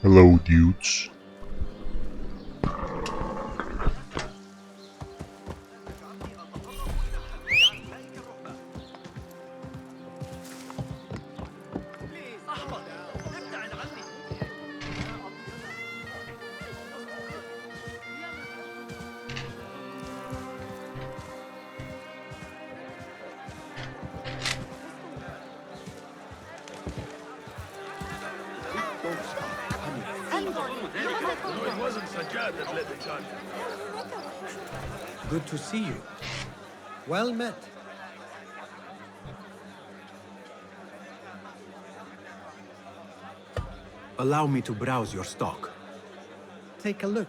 Hello, dudes. Good to see you. Well met. Allow me to browse your stock. Take a look.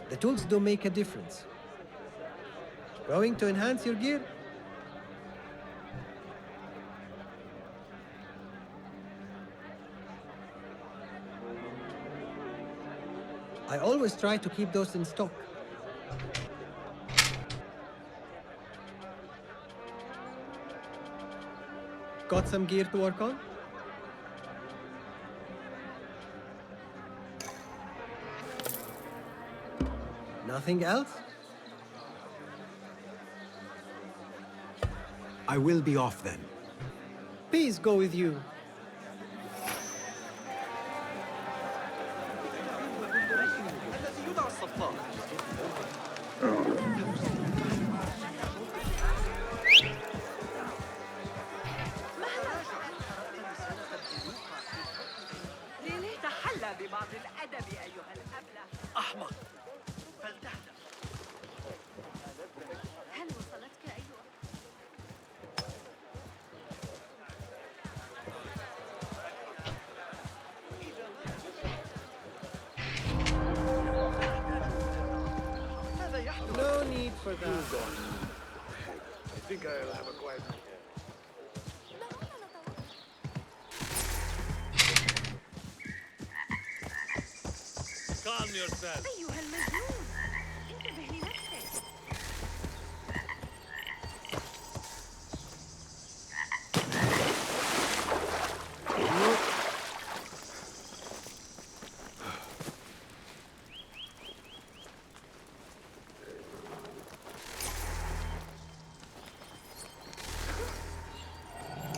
The tools do make a difference. Going to enhance your gear? I always try to keep those in stock. Got some gear to work on? Nothing else? I will be off then. Peace go with you. ببعض الأدب أيها الأبله. أحمق. فلتهدأ. هل وصلتك أيها؟ No need for that. I think I'll have a quiet. Calm yourself. أيها المجنون. انتبه لنفسك.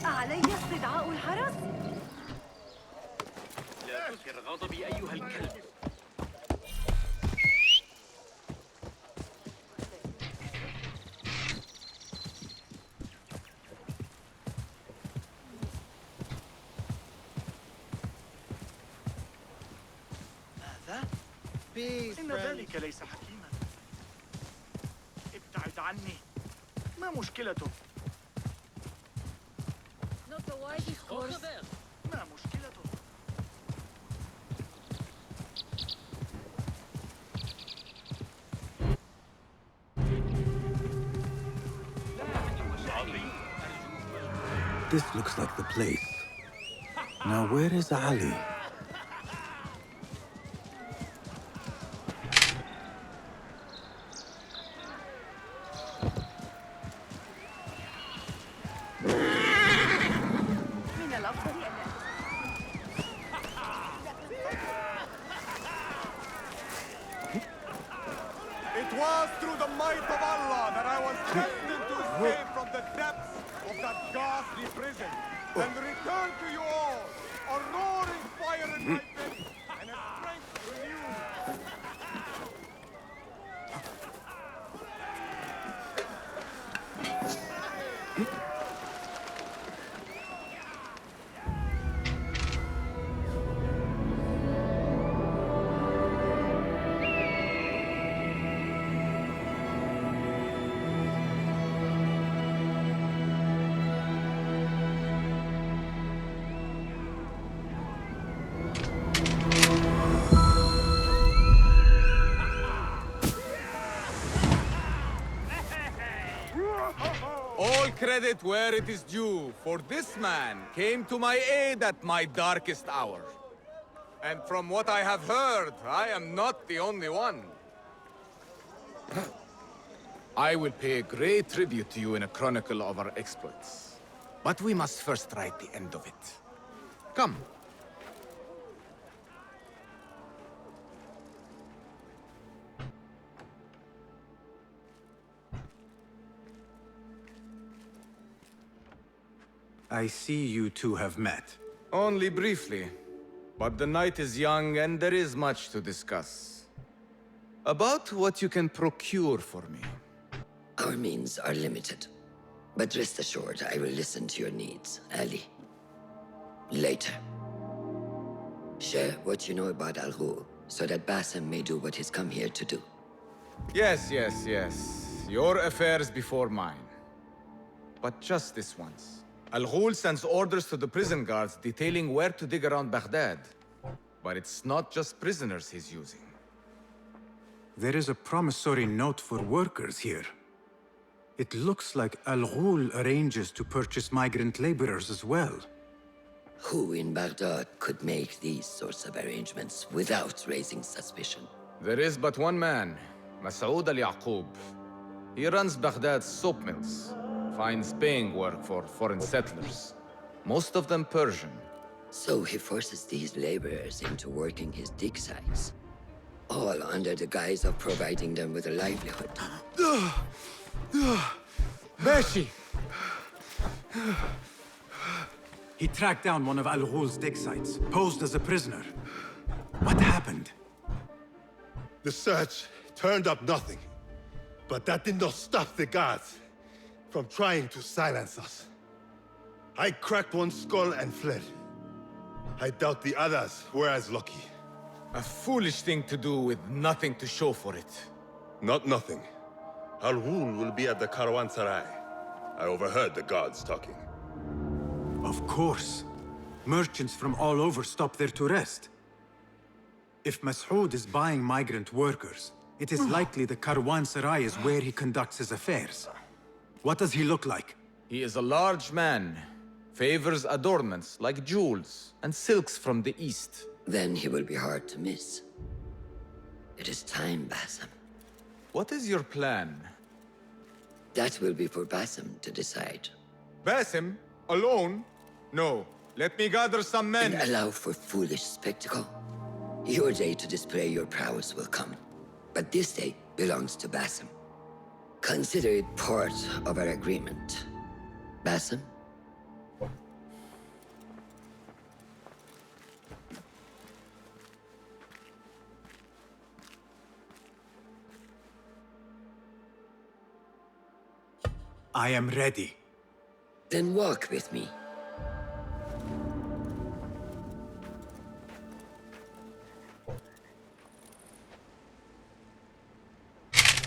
علي استدعاء الحرس؟ لا تثير غضبي أيها الكلب. ماذا؟ إن ذلك ليس حكيما. ابتعد عني. ما مشكلته؟ Not the wisest course. ما مشكلته؟ This looks like the place. Now where is Ali? من الأفضل أن It was through the might of Allah that I was destined to escape from the depths of that ghastly prison and return to you all, a roaring fire in my belly and a strength renewed. All credit where it is due, for this man came to my aid at my darkest hour. And from what I have heard, I am not the only one. I will pay great tribute to you in a chronicle of our exploits. But we must first write the end of it. Come, I see you two have met. Only briefly. But the night is young and there is much to discuss. About what you can procure for me. Our means are limited. But rest assured, I will listen to your needs, Ali. Later. Share what you know about Al-Ghul, so that Basim may do what he's come here to do. Yes. Your affairs before mine. But just this once. Al-Ghul sends orders to the prison guards detailing where to dig around Baghdad. But it's not just prisoners he's using. There is a promissory note for workers here. It looks like Al-Ghul arranges to purchase migrant laborers as well. Who in Baghdad could make these sorts of arrangements without raising suspicion? There is but one man, Masoud al-Yaqub. He runs Baghdad's soap mills, finds paying work for foreign settlers, most of them Persian. So he forces these laborers into working his dig sites, all under the guise of providing them with a livelihood. Beshi! He tracked down one of Al-Ghul's dig sites, posed as a prisoner. What happened? The search turned up nothing. But that did not stop the guards from trying to silence us. I cracked one skull and fled. I doubt the others were as lucky. A foolish thing to do with nothing to show for it. Not nothing. Al-Ghul will be at the Caravanserai. I overheard the guards talking. Of course. Merchants from all over stop there to rest. If Masoud is buying migrant workers, it is likely the Caravanserai is where he conducts his affairs. What does he look like? He is a large man, favors adornments like jewels and silks from the east. Then he will be hard to miss. It is time, Basim. What is your plan? That will be for Basim to decide. Basim? Alone? No. Let me gather some men. And allow for foolish spectacle. Your day to display your prowess will come. But this day belongs to Basim. Consider it part of our agreement. Basim? I am ready. Then walk with me.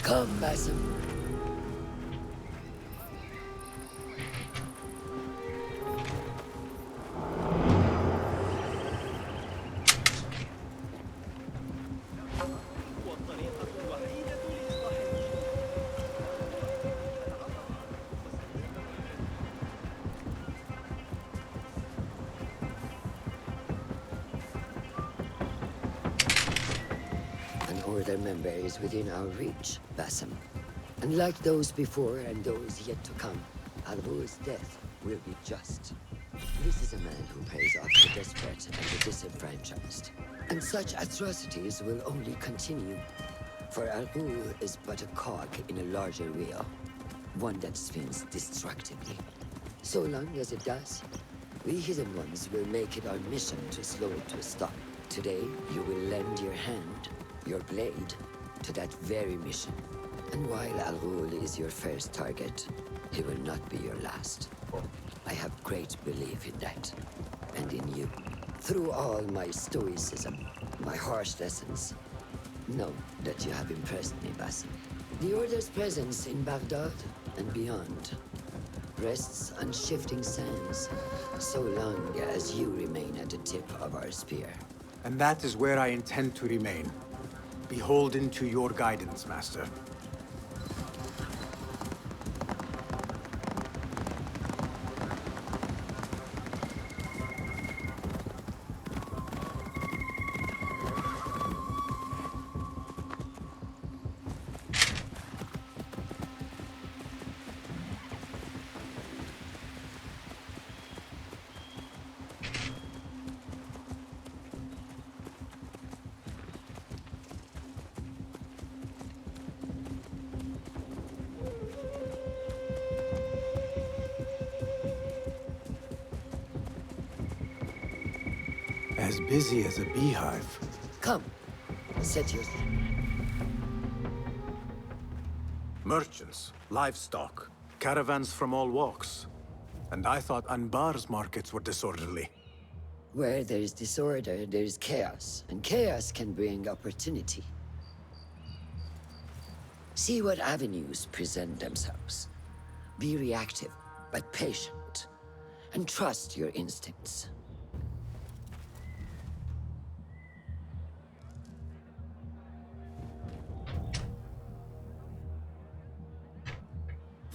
Come, Basim. An Order member is within our reach, Basim. And like those before and those yet to come, Al-Ghul's death will be just. This is a man who preys off the desperate and the disenfranchised. And such atrocities will only continue. For Al-Ghul is but a cog in a larger wheel, one that spins destructively. So long as it does, we Hidden Ones will make it our mission to slow it to a stop. Today, you will lend your hand, your blade, to that very mission. And while Al-Ghul is your first target, he will not be your last. I have great belief in that, and in you. Through all my stoicism, my harsh lessons, know that you have impressed me, Basim. The Order's presence in Baghdad and beyond rests on shifting sands, so long as you remain at the tip of our spear. And that is where I intend to remain. Beholden to your guidance, Master. As busy as a beehive. Come, set your... Merchants, livestock, caravans from all walks. And I thought Anbar's markets were disorderly. Where there is disorder, there is chaos, and chaos can bring opportunity. See what avenues present themselves. Be reactive, but patient, and trust your instincts.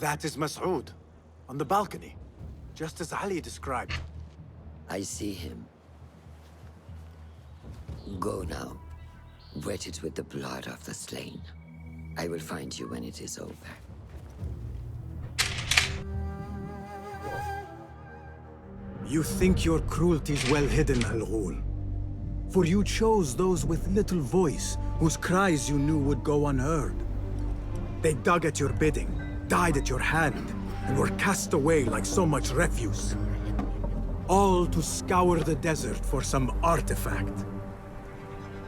That is Mas'ud, on the balcony, just as Ali described. I see him. Go now. Wet it with the blood of the slain. I will find you when it is over. You think your cruelties well hidden, Al-Ghul. For you chose those with little voice, whose cries you knew would go unheard. They dug at your bidding, died at your hand, and were cast away like so much refuse. All to scour the desert for some artifact.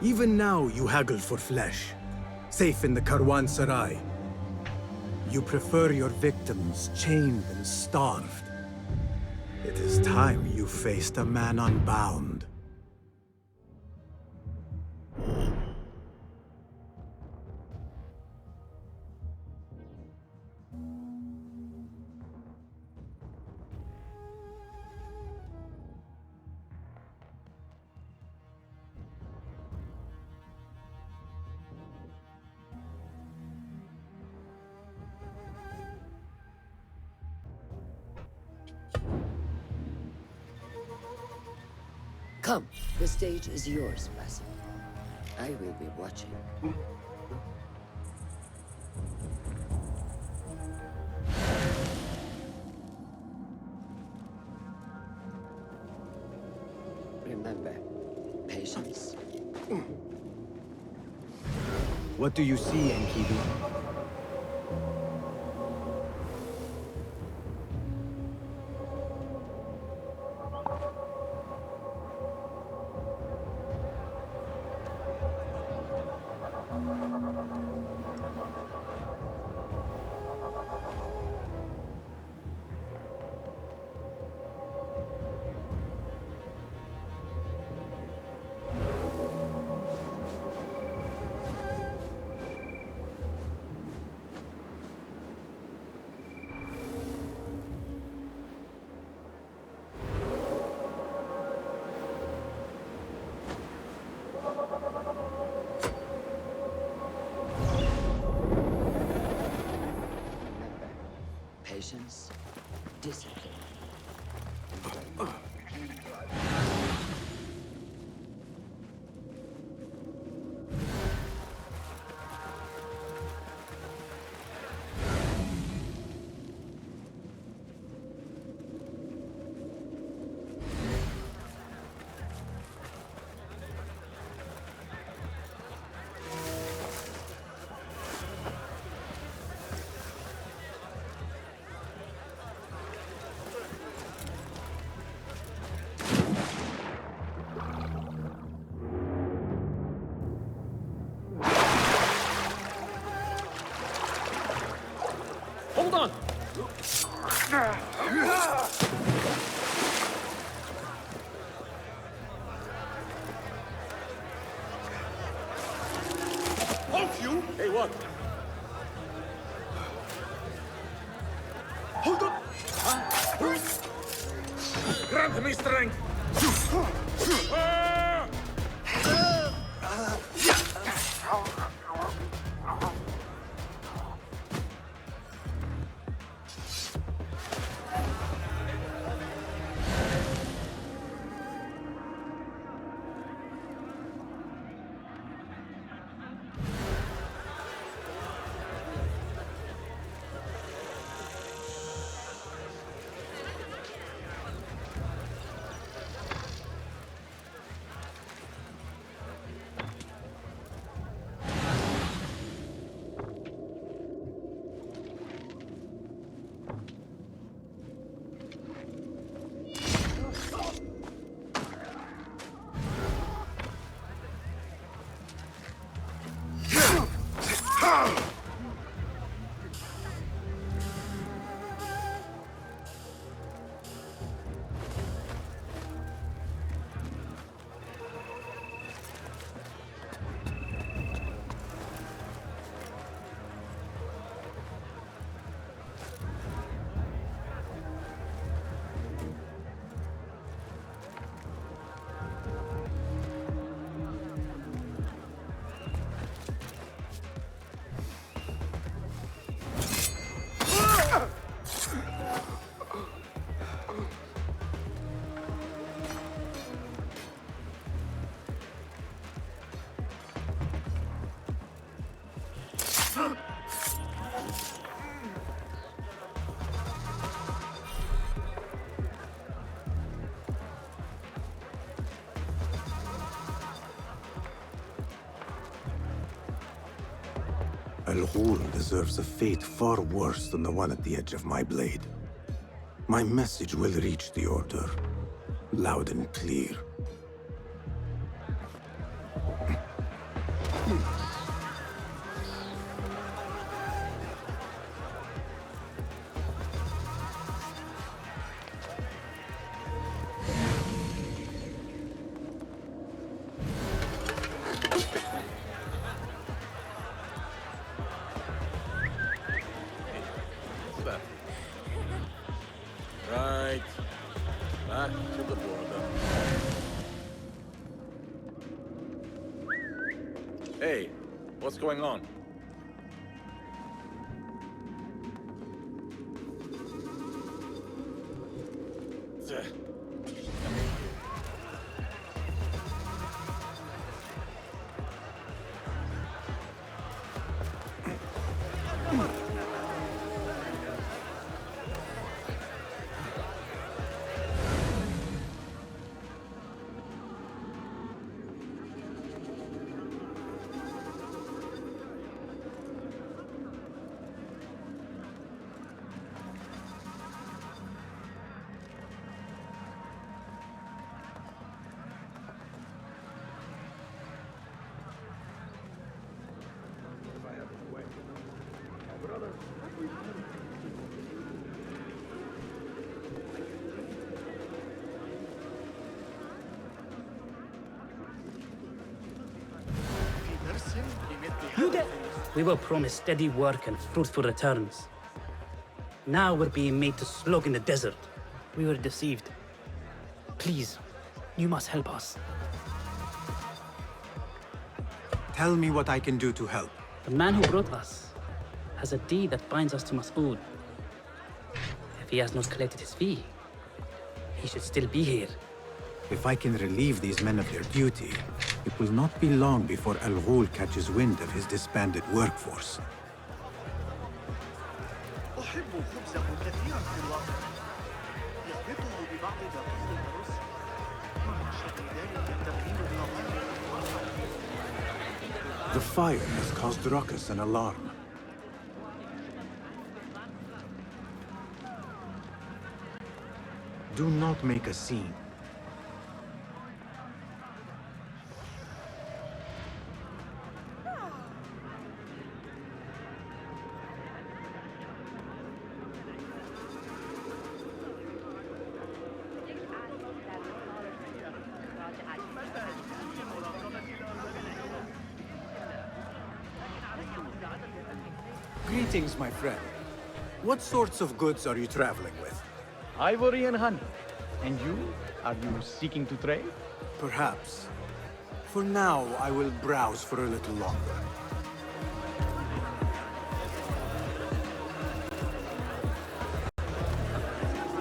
Even now you haggle for flesh, safe in the Caravanserai. You prefer your victims chained and starved. It is time you faced a man unbound. Come, the stage is yours, Basim. I will be watching. Remember, patience. What do you see, Enkidu? Patience, discipline. Hold on! Halt you! Hey, what? Hold on! Grant me strength! Al-Ghul deserves a fate far worse than the one at the edge of my blade. My message will reach the Order, loud and clear. Right. Back to the border. Hey, what's going on? We were promised steady work and fruitful returns. Now we're being made to slog in the desert. We were deceived. Please, you must help us. Tell me what I can do to help. The man who brought us has a deed that binds us to Mas'ud. If he has not collected his fee, he should still be here. If I can relieve these men of their duty, it will not be long before Al-Ghul catches wind of his disbanded workforce. The fire has caused ruckus and alarm. Do not make a scene. Greetings, my friend. What sorts of goods are you traveling with? Ivory and honey. And you? Are you seeking to trade? Perhaps. For now, I will browse for a little longer.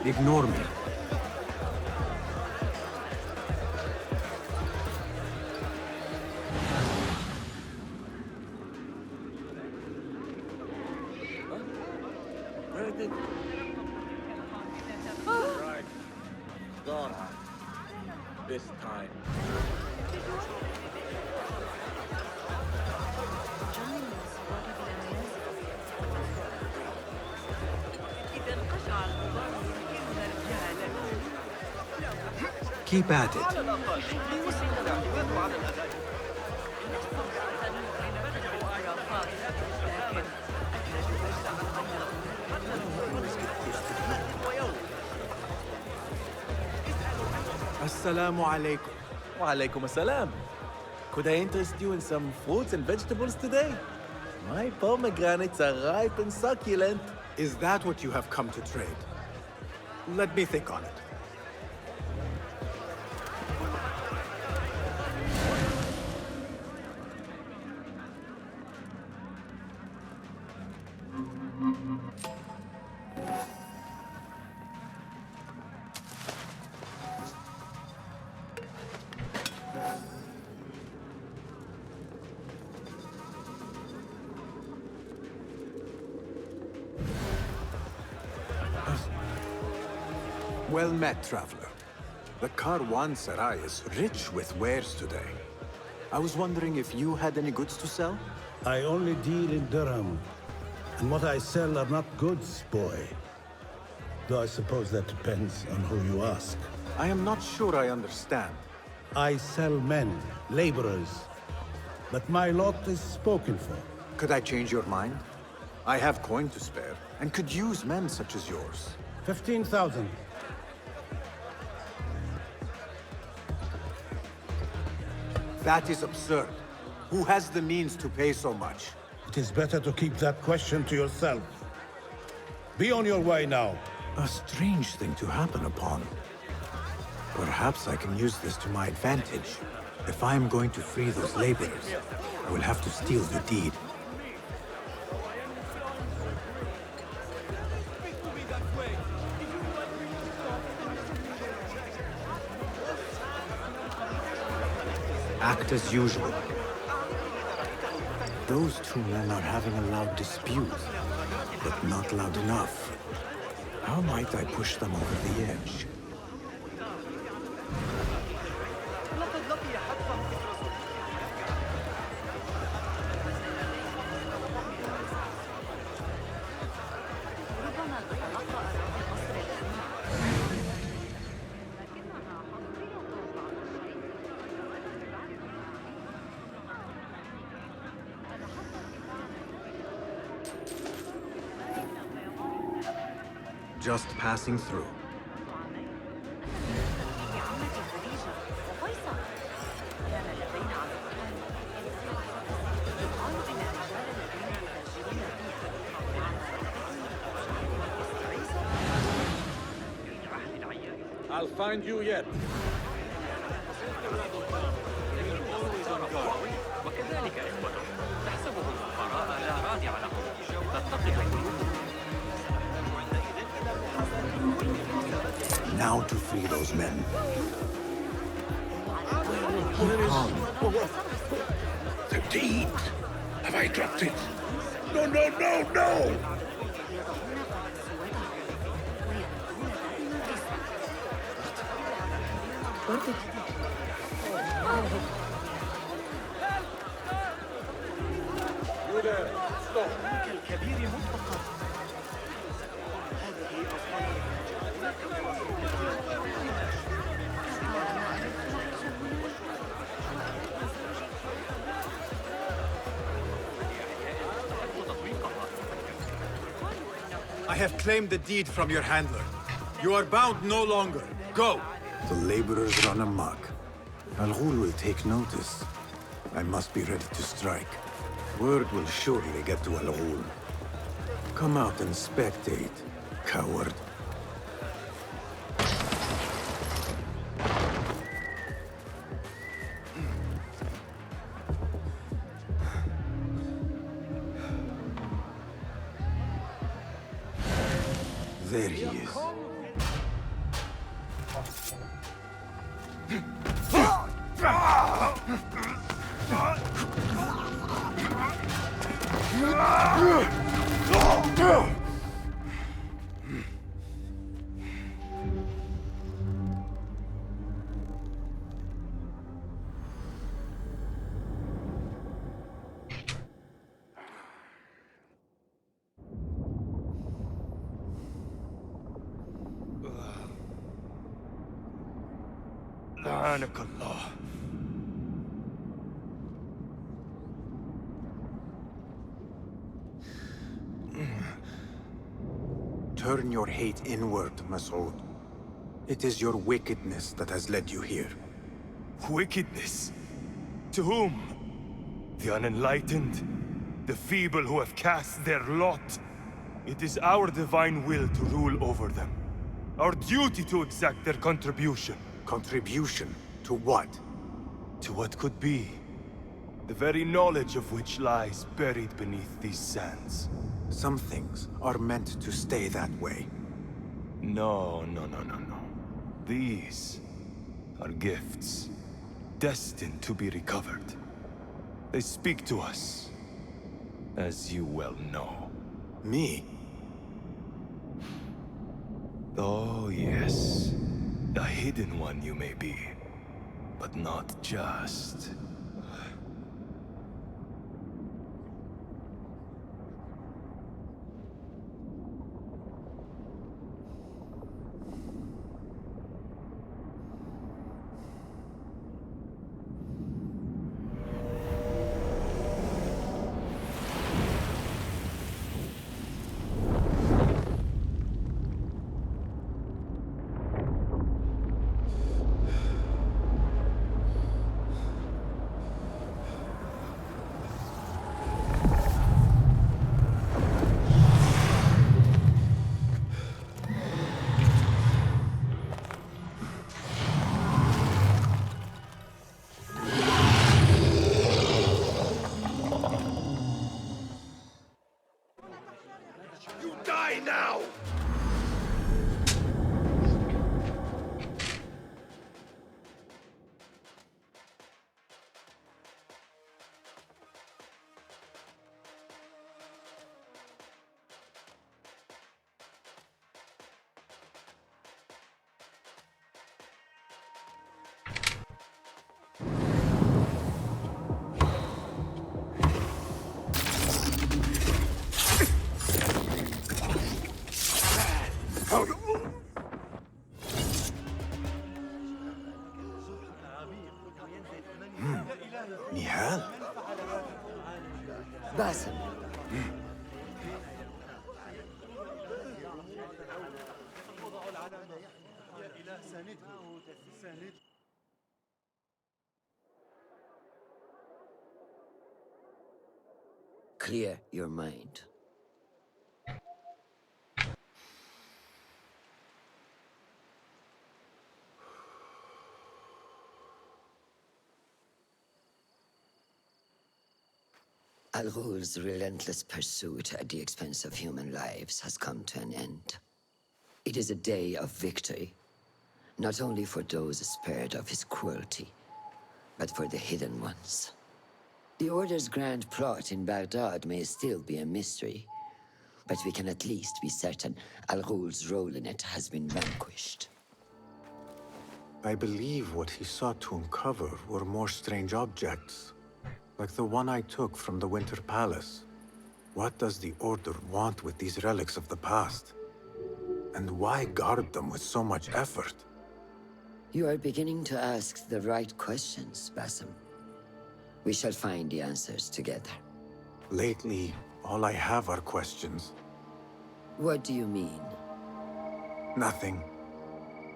Ignore me. Where did... Right. Gone. This time. Keep at it. Assalamu alaikum. Wa alaikum assalam. Could I interest you in some fruits and vegetables today? My pomegranates are ripe and succulent. Is that what you have come to trade? Let me think on it. Well met, traveler. The Karwansarai is rich with wares today. I was wondering if you had any goods to sell? I only deal in dirham, and what I sell are not goods, boy. Though I suppose that depends on who you ask. I am not sure I understand. I sell men, laborers. But my lot is spoken for. Could I change your mind? I have coin to spare, and could use men such as yours. 15,000. That is absurd. Who has the means to pay so much? It is better to keep that question to yourself. Be on your way now. A strange thing to happen upon. Perhaps I can use this to my advantage. If I am going to free those laborers, I will have to steal the deed. Act as usual. Those two men are having a loud dispute, but not loud enough. How might I push them over the edge? Just passing through. I'll find you yet. Now to free those men. Keep calm. The deed! Have I dropped it? No, no, no, no! You there. Stop. I have claimed the deed from your handler. You are bound no longer. Go! The laborers run amok. Al-Ghul will take notice. I must be ready to strike. Word will surely get to Al-Ghul. Come out and spectate, coward. There he is. لعنك الله. Turn your hate inward, Mas'ud. It is your wickedness that has led you here. Wickedness? To whom? The unenlightened? The feeble who have cast their lot? It is our divine will to rule over them. Our duty to exact their contribution. Contribution? To what? To what could be. The very knowledge of which lies buried beneath these sands. Some things are meant to stay that way. No, no, no, no, no. These are gifts, destined to be recovered. They speak to us, as you well know. Me? Oh, yes. A hidden one you may be, but not just. Nihal? Basim. Clear your mind. Al-Ghul's relentless pursuit at the expense of human lives has come to an end. It is a day of victory, not only for those spared of his cruelty, but for the hidden ones. The Order's grand plot in Baghdad may still be a mystery, but we can at least be certain Al-Ghul's role in it has been vanquished. I believe what he sought to uncover were more strange objects, like the one I took from the Winter Palace. What does the Order want with these relics of the past? And why guard them with so much effort? You are beginning to ask the right questions, Basim. We shall find the answers together. Lately, all I have are questions. What do you mean? Nothing.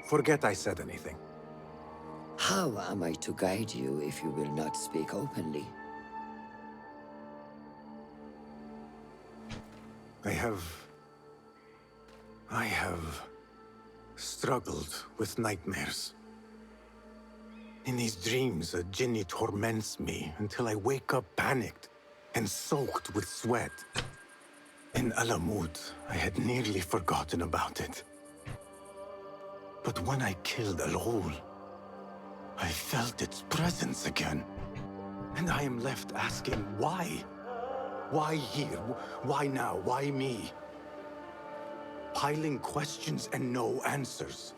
Forget I said anything. How am I to guide you if you will not speak openly? I have struggled with nightmares. In these dreams, a jinni torments me until I wake up panicked and soaked with sweat. In Alamut, I had nearly forgotten about it. But when I killed Al-Ghul, I felt its presence again. And I am left asking why? Why here? Why now? Why me? Piling questions and no answers.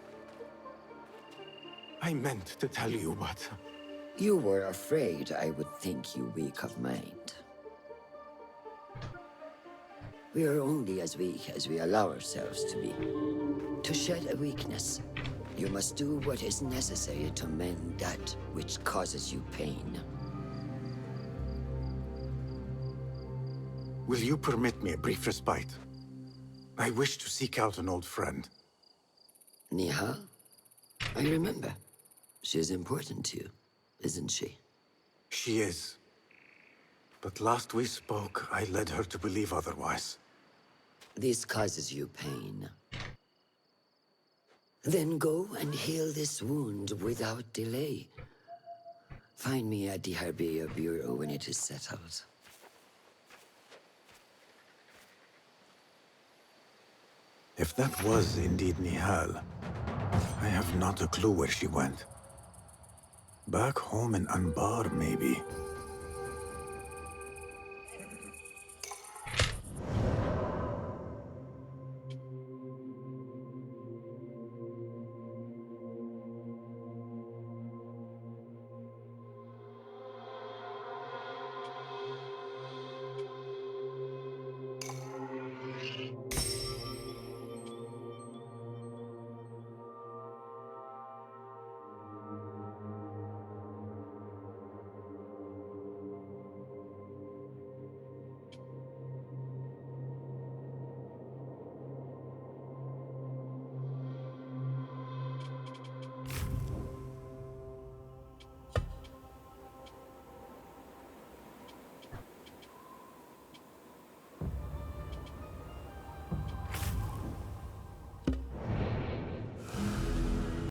I meant to tell you, but... You were afraid I would think you weak of mind. We are only as weak as we allow ourselves to be. To shed a weakness, you must do what is necessary to mend that which causes you pain. Will you permit me a brief respite? I wish to seek out an old friend. Nihal? I remember. She is important to you, isn't she? She is. But last we spoke, I led her to believe otherwise. This causes you pain. Then go and heal this wound without delay. Find me at the Harbiya Bureau when it is settled. If that was indeed Nihal, I have not a clue where she went. Back home in Anbar, maybe.